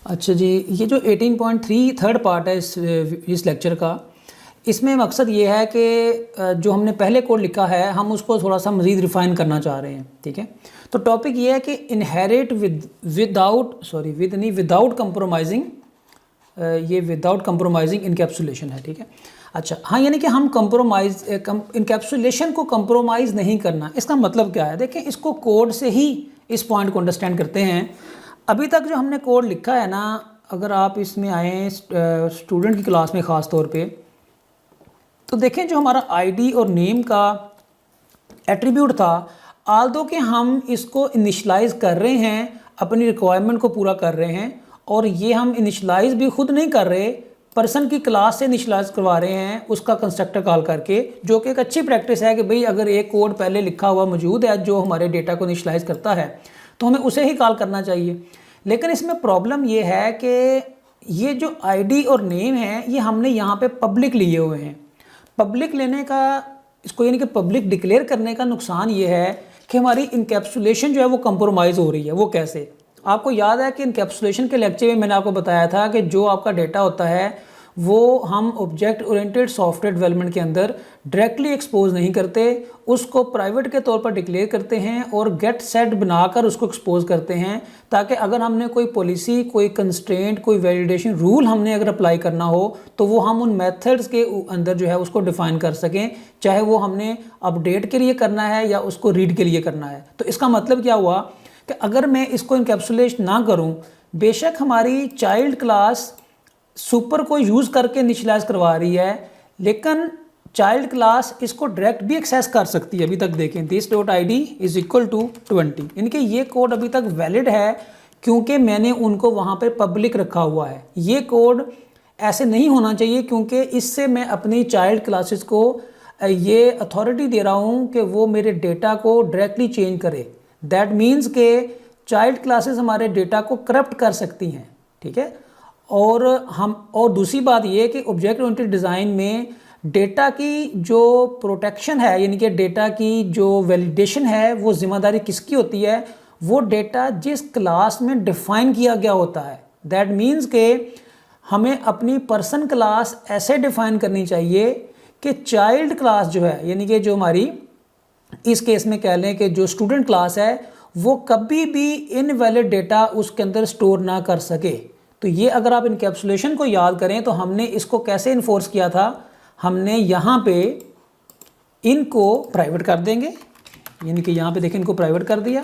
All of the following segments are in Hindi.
अच्छा जी, ये जो 18.3 थर्ड पार्ट है इस लेक्चर का, इसमें मकसद ये है कि जो हमने पहले कोड लिखा है हम उसको थोड़ा सा मज़ीद रिफ़ाइन करना चाह रहे हैं। ठीक है, तो टॉपिक ये है कि इनहेरिट विदाउट कंप्रोमाइजिंग, ये विदाउट कंप्रोमाइजिंग इनकैप्सुलेशन है। ठीक है, अच्छा हाँ, यानी कि हम इनकैप्सुलेशन को कंप्रोमाइज़ नहीं करना। इसका मतलब क्या है, देखें इसको कोड से ही इस पॉइंट को अंडरस्टैंड करते हैं। अभी तक जो हमने कोड लिखा है ना, अगर आप इसमें आए स्टूडेंट की क्लास में ख़ास तौर पे, तो देखें जो हमारा आईडी और नेम का एट्रीब्यूट था, आल्दो कि हम इसको इनिशलाइज कर रहे हैं, अपनी रिक्वायरमेंट को पूरा कर रहे हैं, और ये हम इनिशलाइज भी खुद नहीं कर रहे, पर्सन की क्लास से इनिशलाइज करवा रहे हैं उसका कंस्ट्रक्टर कॉल करके, जो कि एक अच्छी प्रैक्टिस है कि भाई अगर एक कोड पहले लिखा हुआ मौजूद है जो हमारे डेटा को इनिशलाइज करता है तो हमें उसे ही कॉल करना चाहिए। लेकिन इसमें प्रॉब्लम ये है कि ये जो आईडी और नेम है ये हमने यहाँ पे पब्लिक लिए हुए हैं। पब्लिक लेने का, इसको यानी कि पब्लिक डिक्लेयर करने का नुकसान ये है कि हमारी इनकैप्सुलेशन जो है वो कंप्रोमाइज़ हो रही है। वो कैसे? आपको याद है कि इनकैप्सुलेशन के लेक्चर में मैंने आपको बताया था कि जो आपका डेटा होता है वो हम ऑब्जेक्ट ओरिएंटेड सॉफ्टवेयर डेवलपमेंट के अंदर डायरेक्टली एक्सपोज नहीं करते, उसको प्राइवेट के तौर पर डिक्लेयर करते हैं और गेट सेट बनाकर उसको एक्सपोज करते हैं, ताकि अगर हमने कोई पॉलिसी, कोई कंस्ट्रेंट, कोई वैलिडेशन रूल हमने अगर अप्लाई करना हो तो वो हम उन मेथड्स के अंदर जो है उसको डिफाइन कर सकें, चाहे वो हमने अपडेट के लिए करना है या उसको रीड के लिए करना है। तो इसका मतलब क्या हुआ कि अगर मैं इसको इनकैप्सुलेट ना करूं, बेशक हमारी चाइल्ड क्लास सुपर को यूज़ करके इनिशियलाइज करवा रही है, लेकिन चाइल्ड क्लास इसको डायरेक्ट भी एक्सेस कर सकती है। अभी तक देखें this.id इज इक्वल टू 20, इनके ये कोड अभी तक वैलिड है क्योंकि मैंने उनको वहाँ पे पब्लिक रखा हुआ है। ये कोड ऐसे नहीं होना चाहिए क्योंकि इससे मैं अपनी चाइल्ड क्लासेस को ये अथॉरिटी दे रहा हूँ कि वो मेरे डेटा को डायरेक्टली चेंज करे। दैट मीन्स के चाइल्ड क्लासेस हमारे डेटा को करप्ट कर सकती हैं। ठीक है, और दूसरी बात ये कि ऑब्जेक्ट ओरिएंटेड डिज़ाइन में डेटा की जो प्रोटेक्शन है, यानी कि डेटा की जो वैलिडेशन है, वो जिम्मेदारी किसकी होती है? वो डेटा जिस क्लास में डिफाइन किया गया होता है। दैट मीन्स के हमें अपनी पर्सन क्लास ऐसे डिफाइन करनी चाहिए कि चाइल्ड क्लास जो है, यानी कि जो हमारी इस केस में कह लें कि जो स्टूडेंट क्लास है, वो कभी भी इनवैलिड डेटा उसके अंदर स्टोर ना कर सके। तो ये अगर आप इनकैप्सुलेशन को याद करें तो हमने इसको कैसे इन्फोर्स किया था, हमने यहाँ पे इनको प्राइवेट कर देंगे, यानी कि यहाँ पे देखें इनको प्राइवेट कर दिया,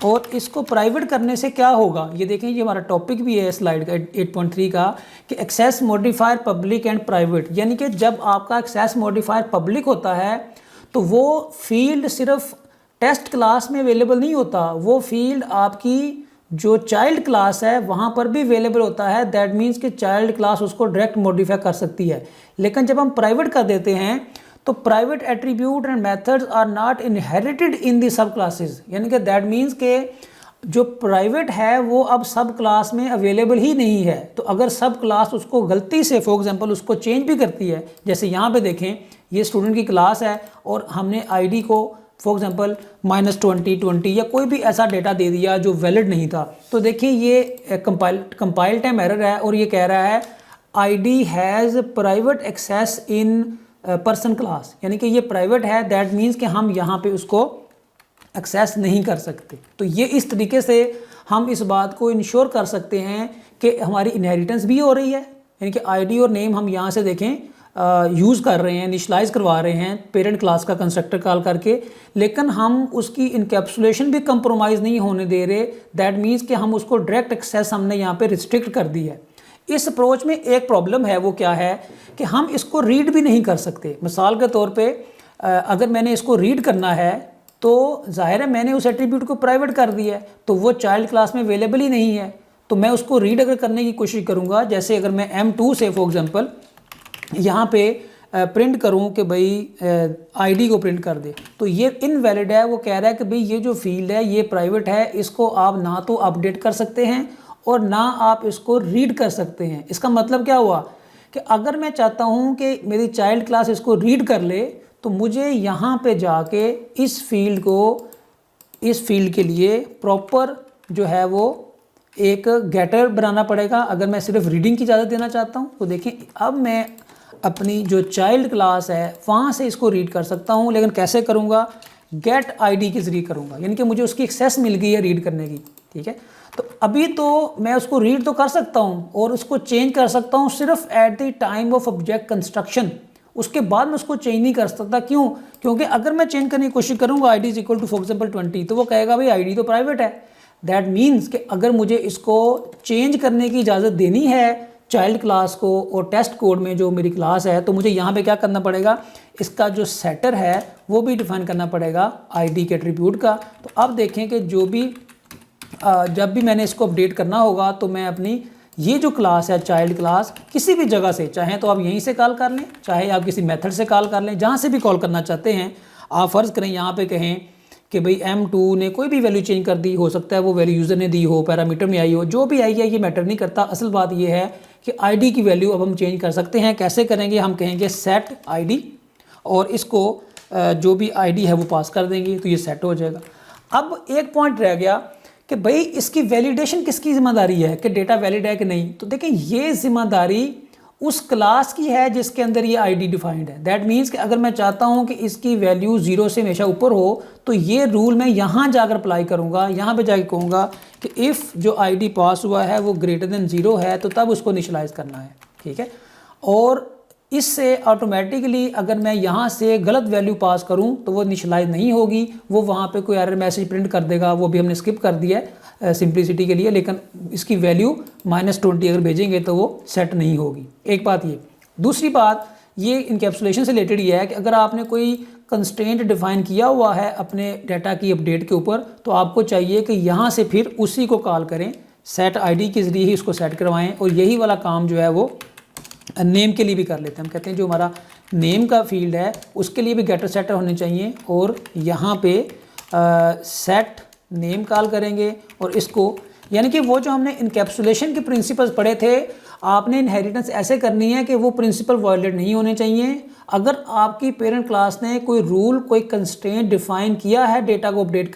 और इसको प्राइवेट करने से क्या होगा ये देखें, ये हमारा टॉपिक भी है स्लाइड का 8.3 का कि access modifier public and private, यानी कि जब आपका एक्सेस मॉडिफायर पब्लिक होता है तो वो फील्ड सिर्फ टेस्ट क्लास में अवेलेबल नहीं होता, वो फील्ड आपकी जो चाइल्ड क्लास है वहाँ पर भी अवेलेबल होता है। दैट मीन्स कि चाइल्ड क्लास उसको डायरेक्ट मॉडिफाई कर सकती है। लेकिन जब हम प्राइवेट कर देते हैं तो private attribute and methods are not inherited in the subclasses, यानी कि दैट मीन्स के जो प्राइवेट है वो अब सब क्लास में अवेलेबल ही नहीं है। तो अगर सब क्लास उसको गलती से फॉर एग्जांपल उसको चेंज भी करती है, जैसे यहाँ पे देखें ये स्टूडेंट की क्लास है और हमने आईडी को फॉर एग्जांपल -20 या कोई भी ऐसा डेटा दे दिया जो वैलिड नहीं था, तो देखिए ये कंपाइल टाइम एरर है और ये कह रहा है ID has private access in person class, यानी कि ये प्राइवेट है। दैट मीन्स कि हम यहाँ पे उसको एक्सेस नहीं कर सकते। तो ये इस तरीके से हम इस बात को इंश्योर कर सकते हैं कि हमारी इनहेरिटेंस भी हो रही है, यानी कि आईडी और नेम हम यहाँ से देखें यूज़ कर रहे हैं, इनिशलाइज करवा रहे हैं पेरेंट क्लास का कंस्ट्रक्टर कॉल करके, लेकिन हम उसकी इनकैप्सुलेशन भी कंप्रोमाइज़ नहीं होने दे रहे। दैट मीन्स कि हम उसको डायरेक्ट एक्सेस हमने यहाँ पे रिस्ट्रिक्ट कर दी है। इस अप्रोच में एक प्रॉब्लम है, वो क्या है कि हम इसको रीड भी नहीं कर सकते। मिसाल के तौर पे अगर मैंने इसको रीड करना है तो जाहिर है मैंने उस एट्रीब्यूट को प्राइवेट कर दिया है, तो वो चाइल्ड क्लास में अवेलेबल ही नहीं है। तो मैं उसको रीड अगर करने की कोशिश करूँगा, जैसे अगर मैं M2 से फॉर एग्जांपल यहाँ पे प्रिंट करूँ कि भाई आईडी को प्रिंट कर दे, तो ये इनवैलिड है। वो कह रहा है कि भाई ये जो फील्ड है ये प्राइवेट है, इसको आप ना तो अपडेट कर सकते हैं और ना आप इसको रीड कर सकते हैं। इसका मतलब क्या हुआ कि अगर मैं चाहता हूँ कि मेरी चाइल्ड क्लास इसको रीड कर ले तो मुझे यहाँ पे जाके इस फील्ड के लिए प्रॉपर जो है वो एक गेटर बनाना पड़ेगा अगर मैं सिर्फ रीडिंग की इजाज़त देना चाहता हूँ। तो देखें अब मैं अपनी जो चाइल्ड क्लास है वहाँ से इसको रीड कर सकता हूँ, लेकिन कैसे करूँगा, गेट आईडी के ज़रिए करूँगा, यानी कि मुझे उसकी एक्सेस मिल गई है रीड करने की, ठीक है। तो अभी तो मैं उसको रीड तो कर सकता हूँ और उसको चेंज कर सकता हूँ सिर्फ at the time of object construction, उसके बाद मैं उसको चेंज नहीं कर सकता। क्यों? क्योंकि अगर मैं चेंज करने की कोशिश करूँगा I D is equal to for example 20, तो वो कहेगा भाई आई डी तो प्राइवेट है। दैट मीन्स कि अगर मुझे इसको चेंज करने की इजाज़त देनी है चाइल्ड क्लास को और टेस्ट कोड में जो मेरी क्लास है, तो मुझे यहाँ पे क्या करना पड़ेगा, इसका जो सेटर है वो भी डिफाइन करना पड़ेगा आईडी के एट्रीब्यूट का। तो अब देखें कि जो भी जब भी मैंने इसको अपडेट करना होगा तो मैं अपनी ये जो क्लास है चाइल्ड क्लास किसी भी जगह से, चाहे तो आप यहीं से कॉल कर लें, चाहे आप किसी मेथड से कॉल कर लें, जहाँ से भी कॉल करना चाहते हैं। आप फ़र्ज़ करें यहाँ पे कहें कि भाई M2 ने कोई भी वैल्यू चेंज कर दी, हो सकता है वो वैल्यू यूज़र ने दी हो, पैरामीटर में आई हो, जो भी आई है ये मैटर नहीं करता। असल बात ये है कि आईडी की वैल्यू अब हम चेंज कर सकते हैं। कैसे करेंगे, हम कहेंगे सेट आईडी और इसको जो भी आईडी है वो पास कर देंगे तो ये सेट हो जाएगा। अब एक पॉइंट रह गया कि भाई इसकी वैलिडेशन किसकी ज़िम्मेदारी है कि डेटा वैलिड है कि नहीं। तो देखें ये ज़िम्मेदारी उस क्लास की है जिसके अंदर ये आईडी डिफाइंड है। दैट मीन्स कि अगर मैं चाहता हूँ कि इसकी वैल्यू 0 से हमेशा ऊपर हो तो ये रूल मैं यहाँ जाकर अप्लाई करूँगा, यहाँ पे जाकर कहूँगा कि इफ़ जो आईडी पास हुआ है वो ग्रेटर देन 0 है तो तब उसको इनिशियलाइज करना है, ठीक है। और इससे ऑटोमेटिकली अगर मैं यहाँ से गलत वैल्यू पास करूँ तो वो इनिशियलाइज नहीं होगी, वो वहाँ पे कोई एरर मैसेज प्रिंट कर देगा, वो भी हमने स्किप कर दिया है सिंप्लिसिटी के लिए। लेकिन इसकी वैल्यू -20 अगर भेजेंगे तो वो सेट नहीं होगी। एक बात ये। दूसरी बात ये इनकैप्सुलेशन से रिलेटेड ये है कि अगर आपने कोई कंस्ट्रेंट डिफाइन किया हुआ है अपने डाटा की अपडेट के ऊपर, तो आपको चाहिए कि यहाँ से फिर उसी को कॉल करें, सेट आईडी के ज़रिए ही उसको सेट करवाएं। और यही वाला काम जो है वो नेम के लिए भी कर लेते हैं। हम कहते हैं जो हमारा नेम का फील्ड है उसके लिए भी गेटर सेटर होने चाहिए और यहाँ पे सेट नेम कॉल करेंगे और इसको, यानी कि वो जो हमने इनकैप्सुलेशन के प्रिंसिपल्स पढ़े थे, आपने इनहेरिटेंस ऐसे करनी है कि वो प्रिंसिपल वायलेट नहीं होने चाहिए। अगर आपकी पेरेंट क्लास ने कोई रूल, कोई कंस्ट्रेंट डिफाइन किया है डेटा को अपडेट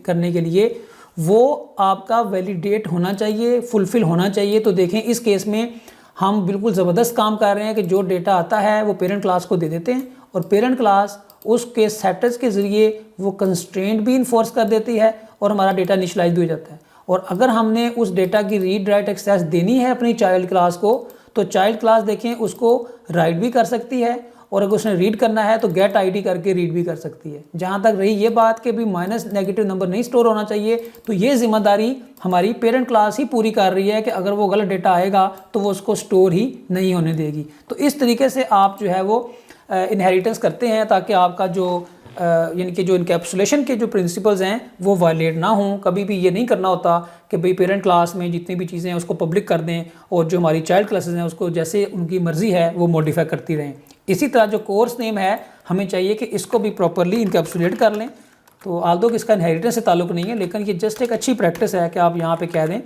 करने के लिए, वो आपका वैलिडेट होना चाहिए, फुलफिल होना चाहिए। तो देखें इस केस में हम बिल्कुल ज़बरदस्त काम कर रहे हैं कि जो डेटा आता है वो पेरेंट क्लास को दे देते हैं और पेरेंट क्लास उसके सेटर्स के ज़रिए वो कंस्ट्रेंट भी इन्फोर्स कर देती है और हमारा डेटा इनिशियलाइज हो जाता है। और अगर हमने उस डेटा की रीड राइट एक्सेस देनी है अपनी चाइल्ड क्लास को, तो चाइल्ड क्लास देखें उसको राइट भी कर सकती है और अगर उसने रीड करना है तो गेट आईडी करके रीड भी कर सकती है। जहाँ तक रही ये बात कि भी -नेगेटिव नंबर नहीं स्टोर होना चाहिए, तो ये जिम्मेदारी हमारी पेरेंट क्लास ही पूरी कर रही है कि अगर वो गलत डेटा आएगा तो वो उसको स्टोर ही नहीं होने देगी। तो इस तरीके से आप जो है वो इनहेरिटेंस करते हैं ताकि आपका जो यानी कि जो इनकैप्सुलेशन के जो प्रिंसिपल्स हैं वो वायलेट ना हों। कभी भी ये नहीं करना होता कि भाई पेरेंट क्लास में जितनी भी चीज़ें हैं उसको पब्लिक कर दें और जो हमारी चाइल्ड क्लासेस हैं उसको जैसे उनकी मर्ज़ी है वो मॉडिफाई करती रहें। इसी तरह जो कोर्स नेम है हमें चाहिए कि इसको भी प्रॉपरली इनकैप्सुलेट कर लें। तो आल्दो कि इसका इनहेरिटेंस से ताल्लुक़ नहीं है, लेकिन ये जस्ट एक अच्छी प्रैक्टिस है कि आप यहाँ पे कह दें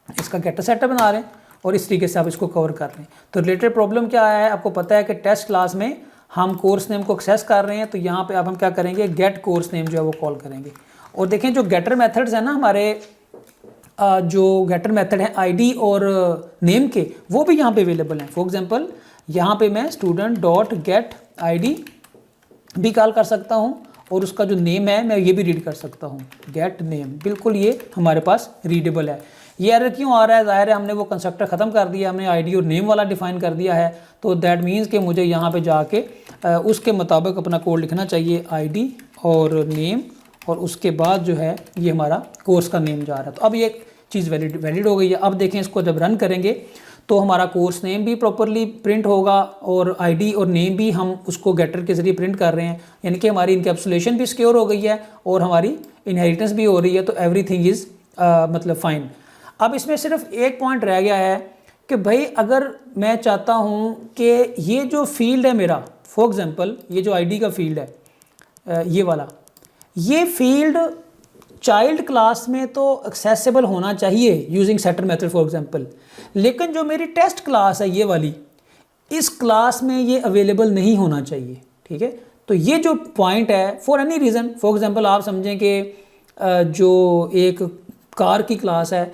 इसका गेटर सेटअप बना रहे हैं और इस तरीके से आप इसको कवर कर लें। तो रिलेटेड प्रॉब्लम क्या है, आपको पता है कि टेस्ट क्लास में हम कोर्स नेम को एक्सेस कर रहे हैं, तो यहाँ पे अब हम क्या करेंगे, गेट कोर्स नेम जो है वो कॉल करेंगे। और देखें जो गेटर मेथड्स हैं ना हमारे, जो गेटर मेथड हैं आईडी और नेम के, वो भी यहाँ पे अवेलेबल हैं। फॉर एग्जांपल यहाँ पे मैं स्टूडेंट डॉट गेट आईडी भी कॉल कर सकता हूँ और उसका जो नेम है मैं ये भी रीड कर सकता हूँ, गेट नेम। बिल्कुल ये हमारे पास रीडेबल है। ये एरर क्यों आ रहा है, ज़ाहिर है हमने वो कंस्ट्रक्टर ख़त्म कर दिया, हमने आईडी और नेम वाला डिफ़ाइन कर दिया है। तो दैट मीन्स कि मुझे यहाँ पे जाके उसके मुताबिक अपना कोड लिखना चाहिए, आईडी और नेम, और उसके बाद जो है ये हमारा कोर्स का नेम जा रहा है। तो अब ये चीज़ वैलिड हो गई है। अब देखें इसको जब रन करेंगे तो हमारा कोर्स नेम भी प्रॉपरली प्रिंट होगा और आईडी और नेम भी हम उसको गेटर के ज़रिए प्रिंट कर रहे हैं, यानी कि हमारी इनकैप्सुलेशन भी सिक्योर हो गई है और हमारी इनहेरिटेंस भी हो रही है। तो एवरीथिंग इज़ मतलब फ़ाइन। अब इसमें सिर्फ एक पॉइंट रह गया है कि भाई अगर मैं चाहता हूँ कि ये जो फील्ड है मेरा, फॉर एग्जांपल ये जो आईडी का फील्ड है ये वाला, ये फील्ड चाइल्ड क्लास में तो एक्सेसिबल होना चाहिए using setter method for example, लेकिन जो मेरी टेस्ट क्लास है ये वाली, इस क्लास में ये अवेलेबल नहीं होना चाहिए, ठीक है। तो ये जो पॉइंट है for any reason, for example आप समझें कि जो एक कार की क्लास है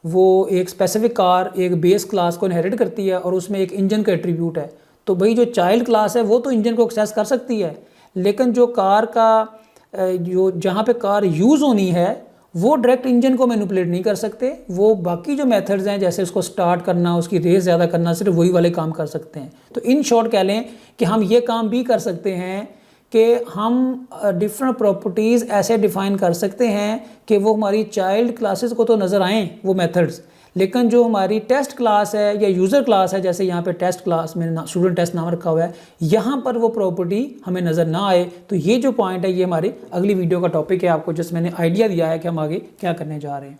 वो एक स्पेसिफिक कार एक बेस क्लास को इनहेरिट करती है और उसमें एक इंजन का एट्रीब्यूट है, तो भाई जो चाइल्ड क्लास है वो तो इंजन को एक्सेस कर सकती है, लेकिन जो कार का जो जहाँ पे कार यूज़ होनी है वो डायरेक्ट इंजन को मैनिपुलेट नहीं कर सकते। वो बाकी जो मेथड्स हैं जैसे उसको स्टार्ट करना, उसकी रेस ज़्यादा करना, सिर्फ वही वाले काम कर सकते हैं। तो इन शॉर्ट कह लें कि हम ये काम भी कर सकते हैं कि हम डिफरेंट प्रॉपर्टीज़ ऐसे डिफ़ाइन कर सकते हैं कि वो हमारी चाइल्ड क्लासेस को तो नज़र आएँ वो मेथड्स, लेकिन जो हमारी टेस्ट क्लास है या यूज़र क्लास है, जैसे यहाँ पे टेस्ट क्लास में स्टूडेंट टेस्ट नाम रखा हुआ है, यहाँ पर वो प्रॉपर्टी हमें नज़र ना आए। तो ये जो पॉइंट है ये हमारी अगली वीडियो का टॉपिक है, आपको जस्ट मैंने आइडिया दिया है कि हम आगे क्या करने जा रहे हैं।